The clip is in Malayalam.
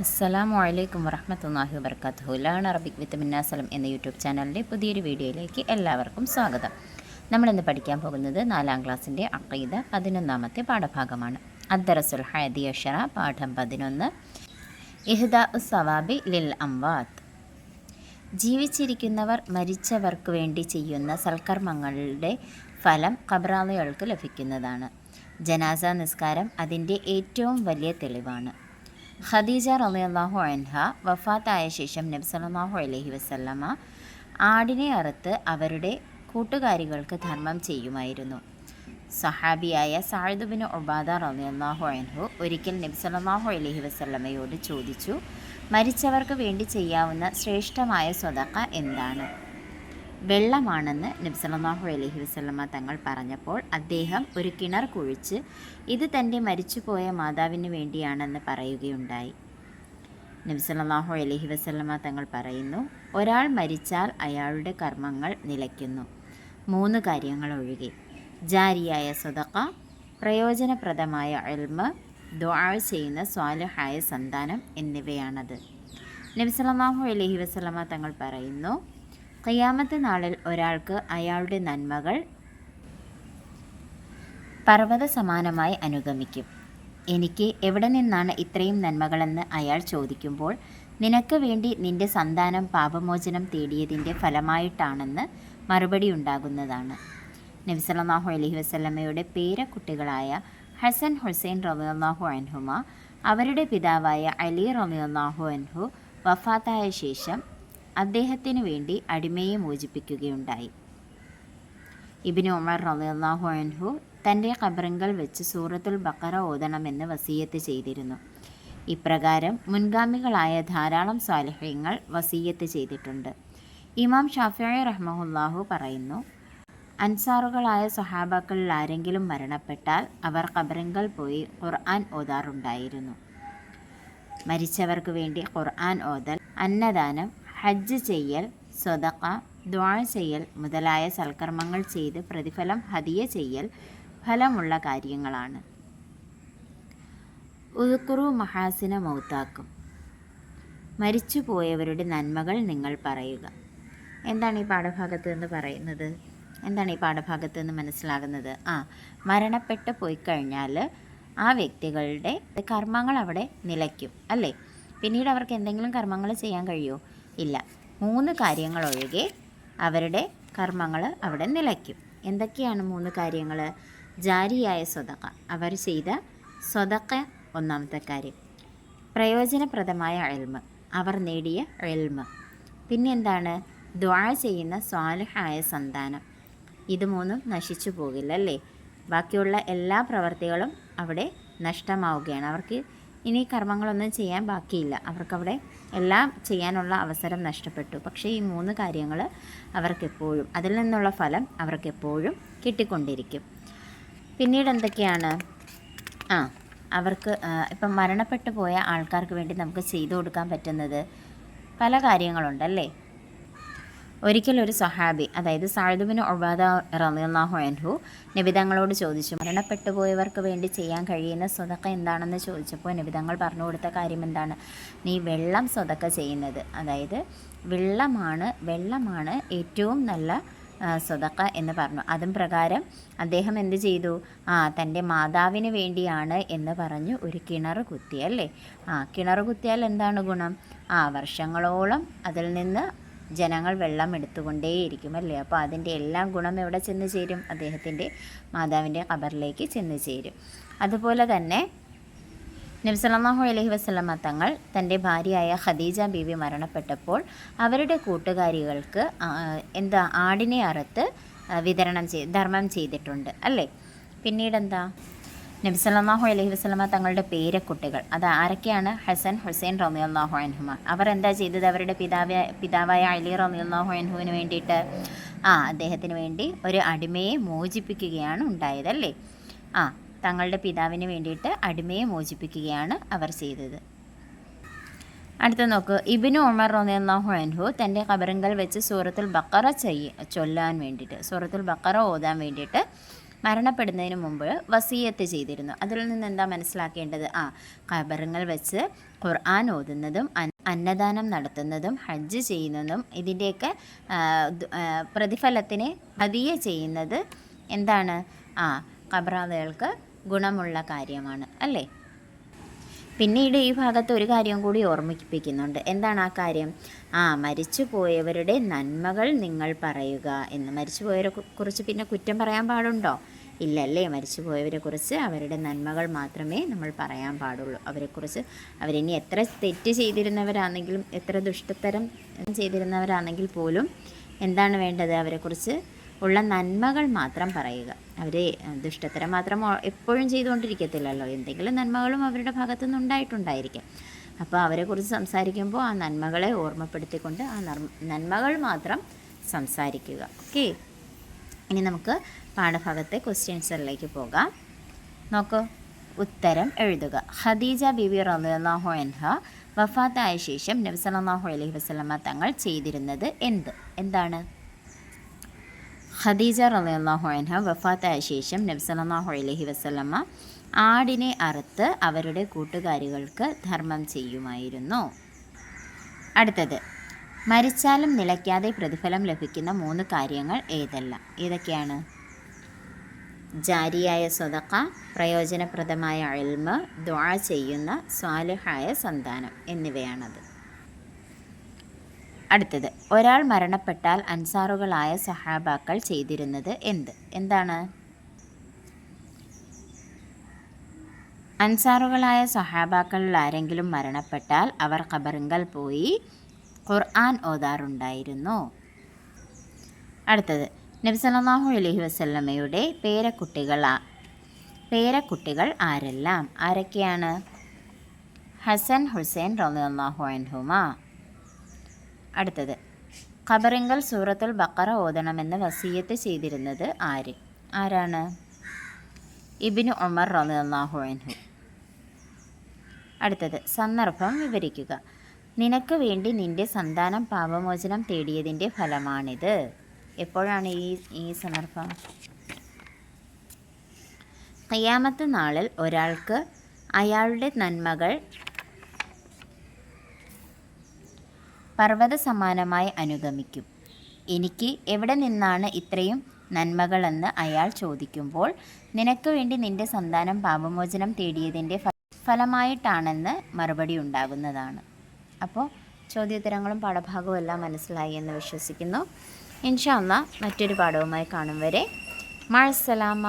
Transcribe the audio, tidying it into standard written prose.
അസ്സലാമു അലൈക്കും വറഹ്മത്തുള്ളാഹി വബറകാതുഹു. ലേൺ അറബിക് വിത്ത് മിന്നാസലം എന്ന യൂട്യൂബ് ചാനലിൻ്റെ പുതിയൊരു വീഡിയോയിലേക്ക് എല്ലാവർക്കും സ്വാഗതം. നമ്മളിന്ന് പഠിക്കാൻ പോകുന്നത് 4ാം ക്ലാസ്സിൻ്റെ അഖീദ 11ാമത്തെ പാഠഭാഗമാണ്. അദ്ദറസുൽ ഹാദി അശറ, പാഠം 11, ഇഹ്ദാഉ സവാബി ലിൽ അംവാത്ത്. ജീവിച്ചിരിക്കുന്നവർ മരിച്ചവർക്ക് വേണ്ടി ചെയ്യുന്ന സൽക്കർമ്മങ്ങളുടെ ഫലം ഖബറാളികൾക്ക് ലഭിക്കുന്നതാണ്. ജനാസ നിസ്കാരം അതിൻ്റെ ഏറ്റവും വലിയ തെളിവാണ്. ഖദീജ റളിയല്ലാഹു അൻഹ വഫാത്തായ ശേഷം നബി സല്ലല്ലാഹു അലൈഹി വസല്ലമ ആടിനെ അറുത്ത് അവരുടെ കൂട്ടുകാരികൾക്ക് ധർമ്മം ചെയ്യുമായിരുന്നു. സഹാബിയായ സഅദ് ബിൻ ഉബാദ റളിയല്ലാഹു അൻഹു ഒരിക്കൽ നബി സല്ലല്ലാഹു അലൈഹി വസല്ലമയോട് ചോദിച്ചു, മരിച്ചവർക്ക് വേണ്ടി ചെയ്യാവുന്ന ശ്രേഷ്ഠമായ സ്വതക്ക എന്താണ്? വെള്ളമാണെന്ന് നബി സല്ലല്ലാഹു അലൈഹി വസല്ലമ തങ്ങൾ പറഞ്ഞപ്പോൾ അദ്ദേഹം ഒരു കിണർ കുഴിച്ച് ഇത് തൻ്റെ മരിച്ചുപോയ മാതാവിന് വേണ്ടിയാണെന്ന് പറയുകയുണ്ടായി. നബി സല്ലല്ലാഹു അലൈഹി വസല്ലമ തങ്ങൾ പറയുന്നു, ഒരാൾ മരിച്ചാൽ അയാളുടെ കർമ്മങ്ങൾ നിലയ്ക്കുന്നു, 3 കാര്യങ്ങൾ ഒഴികെ: ജാരിയായ സ്വതക്ക, പ്രയോജനപ്രദമായ ഇൽമ്, ദുആ ചെയ്യുന്ന സ്വാലിഹായ സന്താനം എന്നിവയാണത്. നബി സല്ലല്ലാഹു അലൈഹി വസല്ലമ തങ്ങൾ പറയുന്നു, ഖിയാമത്ത് നാളിൽ ഒരാൾക്ക് അയാളുടെ നന്മകൾ പർവ്വത സമാനമായി അനുഗമിക്കും. എനിക്ക് എവിടെ നിന്നാണ് ഇത്രയും നന്മകളെന്ന് അയാൾ ചോദിക്കുമ്പോൾ, നിനക്ക് വേണ്ടി നിന്റെ സന്താനം പാപമോചനം തേടിയതിൻ്റെ ഫലമായിട്ടാണെന്ന് മറുപടി ഉണ്ടാകുന്നതാണ്. നബി സല്ലല്ലാഹു അലൈഹി വസല്ലമയുടെ പേരക്കുട്ടികളായ ഹസൻ ഹുസൈൻ റളിയല്ലാഹു അൻഹുമ അവരുടെ പിതാവായ അലി റളിയല്ലാഹു അൻഹു വഫാത്തായ ശേഷം അദ്ദേഹത്തിനു വേണ്ടി അടിമയെ മോചിപ്പിക്കുകയുണ്ടായി. ഇബ്നു ഉമർ റളിയല്ലാഹു അൻഹു തൻ്റെ ഖബറിങ്കൽ വെച്ച് സൂറത്തുൽ ബഖറ ഓതണമെന്ന് വസിയ്യത്ത് ചെയ്തിരുന്നു. ഇപ്രകാരം മുൻഗാമികളായ ധാരാളം സ്വാലിഹീങ്ങൾ വസിയ്യത്ത് ചെയ്തിട്ടുണ്ട്. ഇമാം ഷാഫിഈ റഹ്മഹുല്ലാഹു പറയുന്നു, അൻസാറുകളായ സ്വഹാബാക്കളിൽ ആരെങ്കിലും മരണപ്പെട്ടാൽ അവർ ഖബറിങ്കൽ പോയി ഖുർആൻ ഓതാറുണ്ടായിരുന്നു. മരിച്ചവർക്ക് വേണ്ടി ഖുർആൻ ഓതൽ, അന്നദാനം, ഹജ്ജ് ചെയ്യൽ, സ്വതക്ക, ദുആ ചെയ്യൽ മുതലായ സൽക്കർമ്മങ്ങൾ ചെയ്ത് പ്രതിഫലം ഹദിയ ചെയ്യൽ ഫലമുള്ള കാര്യങ്ങളാണ്. ഉദ്കുറു മഹാസിന മൗതാക്കും, മരിച്ചുപോയവരുടെ നന്മകൾ നിങ്ങൾ പറയുക. എന്താണ് ഈ പാഠഭാഗത്ത് നിന്ന് പറയുന്നത്? എന്താണ് ഈ പാഠഭാഗത്ത് നിന്ന് മനസ്സിലാകുന്നത്? മരണപ്പെട്ട് പോയി കഴിഞ്ഞാൽ ആ വ്യക്തികളുടെ കർമ്മങ്ങൾ അവിടെ നിലയ്ക്കും അല്ലേ? പിന്നീട് അവർക്ക് എന്തെങ്കിലും കർമ്മങ്ങൾ ചെയ്യാൻ കഴിയുമോ? ഇല്ല. 3 കാര്യങ്ങൾ ഒഴികെ അവരുടെ കർമ്മങ്ങൾ അവിടെ നിലയ്ക്കും. എന്തൊക്കെയാണ് 3 കാര്യങ്ങൾ? ജാരിയായ സ്വതക്ക, അവർ ചെയ്ത സ്വതക്ക 1ാമത്തെ കാര്യം. പ്രയോജനപ്രദമായ ഇൽമ്, അവർ നേടിയ ഇൽമ്. പിന്നെ എന്താണ്? ദുആ ചെയ്യുന്ന സ്വാലിഹായ സന്താനം. ഇത് 3ഉം നശിച്ചു പോകില്ല അല്ലേ? ബാക്കിയുള്ള എല്ലാ പ്രവർത്തികളും അവിടെ നഷ്ടമാവുകയാണ്. അവർക്ക് ഇനി കർമ്മങ്ങളൊന്നും ചെയ്യാൻ ബാക്കിയില്ല. അവർക്കവിടെ എല്ലാം ചെയ്യാനുള്ള അവസരം നഷ്ടപ്പെട്ടു. പക്ഷേ ഈ 3 കാര്യങ്ങൾ അവർക്കെപ്പോഴും, അതിൽ നിന്നുള്ള ഫലം അവർക്കെപ്പോഴും കിട്ടിക്കൊണ്ടിരിക്കും. പിന്നീട് എന്തൊക്കെയാണ്? അവർക്ക് ഇപ്പം മരണപ്പെട്ടു പോയ ആൾക്കാർക്ക് വേണ്ടി നമുക്ക് ചെയ്തു കൊടുക്കാൻ പറ്റുന്നത് പല കാര്യങ്ങളുണ്ടല്ലേ? ഒരിക്കൽ ഒരു സഹാബി, അതായത് സഅദ് ബിൻ ഉബാദ റളിയല്ലാഹു അൻഹു നബി തങ്ങളോട് ചോദിച്ചു, മരണപ്പെട്ടു പോയവർക്ക് വേണ്ടി ചെയ്യാൻ കഴിയുന്ന സ്വതക്ക എന്താണെന്ന് ചോദിച്ചപ്പോൾ നബി തങ്ങൾ പറഞ്ഞു കൊടുത്ത കാര്യം എന്താണ്? നീ വെള്ളം സ്വതക്ക ചെയ്യുന്നത്, അതായത് വെള്ളമാണ് ഏറ്റവും നല്ല സ്വതക്ക എന്ന് പറഞ്ഞു. അതും പ്രകാരം അദ്ദേഹം എന്ത് ചെയ്തു? തൻ്റെ മാതാവിന് വേണ്ടിയാണ് എന്ന് പറഞ്ഞു ഒരു കിണർ കുത്തി അല്ലേ? കിണർ കുത്തിയാൽ എന്താണ് ഗുണം? വർഷങ്ങളോളം അതിൽ നിന്ന് ജനങ്ങൾ വെള്ളം എടുത്തുകൊണ്ടേയിരിക്കും അല്ലേ? അപ്പോൾ അതിൻ്റെ എല്ലാം ഗുണം എവിടെ ചെന്ന് ചേരും? അദ്ദേഹത്തിൻ്റെ മാതാവിൻ്റെ ഖബറിലേക്ക് ചെന്ന് ചേരും. അതുപോലെ തന്നെ നബി സല്ലല്ലാഹു അലൈഹി വസല്ലമ തങ്ങൾ തൻ്റെ ഭാര്യയായ ഖദീജ ബീവി മരണപ്പെട്ടപ്പോൾ അവരുടെ കൂട്ടുകാരികൾക്ക് ആടിനെ അറുത്ത് ധർമ്മം ചെയ്തിട്ടുണ്ട് അല്ലേ? പിന്നീടെന്താ? നബി സല്ലല്ലാഹു അലൈഹി വസല്ലമ തങ്ങളുടെ പേരക്കുട്ടികൾ, അത് ആരൊക്കെയാണ്? ഹസൻ ഹുസൈൻ റളിയല്ലാഹു അൻഹുമ. അവർ എന്താ ചെയ്തത്? അവരുടെ പിതാവായ അലി റളിയല്ലാഹു അൻഹുവിന് വേണ്ടിയിട്ട് അദ്ദേഹത്തിന് വേണ്ടി ഒരു അടിമയെ മോചിപ്പിക്കുകയാണ് ഉണ്ടായതല്ലേ? തങ്ങളുടെ പിതാവിന് വേണ്ടിയിട്ട് അടിമയെ മോചിപ്പിക്കുകയാണ് അവർ ചെയ്തത്. അടുത്ത നോക്ക്, ഇബ്നു ഉമർ റളിയല്ലാഹു അൻഹു തൻ്റെ ഖബറിങ്കൽ വെച്ച് സൂറത്തുൽ ബഖറ ചൊല്ലാൻ വേണ്ടിയിട്ട്, സൂറത്തുൽ ബഖറ ഓതാൻ വേണ്ടിയിട്ട് മരണപ്പെടുന്നതിന് മുമ്പ് വസിയത്ത് ചെയ്തിരുന്നു. അതിൽ നിന്ന് എന്താ മനസ്സിലാക്കേണ്ടത്? ഖബറുകൾ വെച്ച് ഖുർആൻ ഓതുന്നതും അന്നദാനം നടത്തുന്നതും ഹജ്ജ് ചെയ്യുന്നതും ഇതിൻ്റെയൊക്കെ പ്രതിഫലത്തിന് ഹദിയ ചെയ്യുന്നത് എന്താണ്? ഖബറാളികൾക്ക് ഗുണമുള്ള കാര്യമാണ് അല്ലേ? പിന്നീട് ഈ ഭാഗത്ത് ഒരു കാര്യം കൂടി ഓർമ്മിപ്പിക്കുന്നുണ്ട്. എന്താണ് ആ കാര്യം? മരിച്ചു പോയവരുടെ നന്മകൾ നിങ്ങൾ പറയുക എന്ന്. മരിച്ചു പോയവരെ കുറിച്ച് പിന്നെ കുറ്റം പറയാൻ പാടുണ്ടോ? ഇല്ലല്ലേ. മരിച്ചു പോയവരെ കുറിച്ച് അവരുടെ നന്മകൾ മാത്രമേ നമ്മൾ പറയാൻ പാടുള്ളൂ. അവരെക്കുറിച്ച് അവരിനി എത്ര തെറ്റ് ചെയ്തിരുന്നവരാണെങ്കിലും എത്ര ദുഷ്ടത്തരം ചെയ്തിരുന്നവരാണെങ്കിൽ പോലും എന്താണ് വേണ്ടത്? അവരെക്കുറിച്ച് ഉള്ള നന്മകൾ മാത്രം പറയുക. അവർ ദുഷ്ടത്തരം മാത്രം എപ്പോഴും ചെയ്തുകൊണ്ടിരിക്കത്തില്ലല്ലോ. എന്തെങ്കിലും നന്മകളും അവരുടെ ഭാഗത്തു നിന്നുണ്ടായിട്ടുണ്ടായിരിക്കും. അപ്പോൾ അവരെക്കുറിച്ച് സംസാരിക്കുമ്പോൾ ആ നന്മകളെ ഓർമ്മപ്പെടുത്തിക്കൊണ്ട് ആ നന്മകൾ മാത്രം സംസാരിക്കുക. ഓക്കെ, ഇനി നമുക്ക് പാഠഭാഗത്തെ ക്വസ്റ്റ്യൻസിലേക്ക് പോകാം. നോക്കൂ, ഉത്തരം എഴുതുക. ഖദീജ ബിബി റളിയല്ലാഹു അൻഹ വഫാത്തായ ശേഷം നബി സല്ലല്ലാഹു അലൈഹി വസല്ലമ തങ്ങൾ ചെയ്തിരുന്നത് എന്താണ്? ഖദീജ റളിയല്ലാഹു അൻഹ വഫാത്തായ ശേഷം നബി സല്ലല്ലാഹു അലൈഹി വസല്ലമ ആടിനെ അറുത്ത് അവരുടെ കൂട്ടുകാരികൾക്ക് ധർമ്മം ചെയ്യുമായിരുന്നു. അടുത്തത്, മരിച്ചാലും നിലയ്ക്കാതെ പ്രതിഫലം ലഭിക്കുന്ന 3 കാര്യങ്ങൾ ഏതൊക്കെയാണ്? ജാരിയായ സ്വതക്ക, പ്രയോജനപ്രദമായ ഇൽമ്, ദുആ ചെയ്യുന്ന സ്വാലിഹായ സന്താനം എന്നിവയാണത്. അടുത്തത്, ഒരാൾ മരണപ്പെട്ടാൽ അൻസാറുകളായ സഹാബാക്കൾ ചെയ്തിരുന്നത് എന്താണ്? അൻസാറുകളായ സഹാബാക്കളിൽ ആരെങ്കിലും മരണപ്പെട്ടാൽ അവർ ഖബറിങ്കൽ പോയി ഖുർആൻ ഓതാറുണ്ടായിരുന്നു. അടുത്തത്, നബി സല്ലല്ലാഹു അലൈഹി വസല്ലമയുടെ പേരക്കുട്ടികൾ ആരൊക്കെയാണ്? ഹസൻ, ഹുസൈൻ റളിയല്ലാഹു അൻഹുമ. അടുത്തത്, ഖബറിങ്കൽ സൂറത്തുൽ ബഖറ ഓതണമെന്ന് വസിയത്ത് ചെയ്തിരുന്നത് ആരാണ്? ഇബ്നു ഉമർ റളിയല്ലാഹു അൻഹു. അടുത്തത്, സന്ദർഭം വിവരിക്കുക. നിനക്ക് വേണ്ടി നിന്റെ സന്താനം പാപമോചനം തേടിയതിൻ്റെ ഫലമാണിത്. എപ്പോഴാണ് ഈ സന്ദർഭം? ഖിയാമത്ത് നാളിൽ ഒരാൾക്ക് അയാളുടെ നന്മകൾ പർവ്വത സമാനമായി അനുഗമിക്കും. എനിക്ക് എവിടെ നിന്നാണ് ഇത്രയും നന്മകളെന്ന് അയാൾ ചോദിക്കുമ്പോൾ നിനക്ക് വേണ്ടി നിന്റെ സന്താനം പാപമോചനം തേടിയതിൻ്റെ ഫലമായിട്ടാണെന്ന് മറുപടി ഉണ്ടാകുന്നതാണ്. അപ്പോൾ ചോദ്യോത്തരങ്ങളും പാഠഭാഗവും എല്ലാം മനസ്സിലായി എന്ന് വിശ്വസിക്കുന്നു. ഇൻഷാ അല്ലാഹ് മറ്റൊരു പാഠവുമായി കാണും വരെ മഅസ്സലാമ.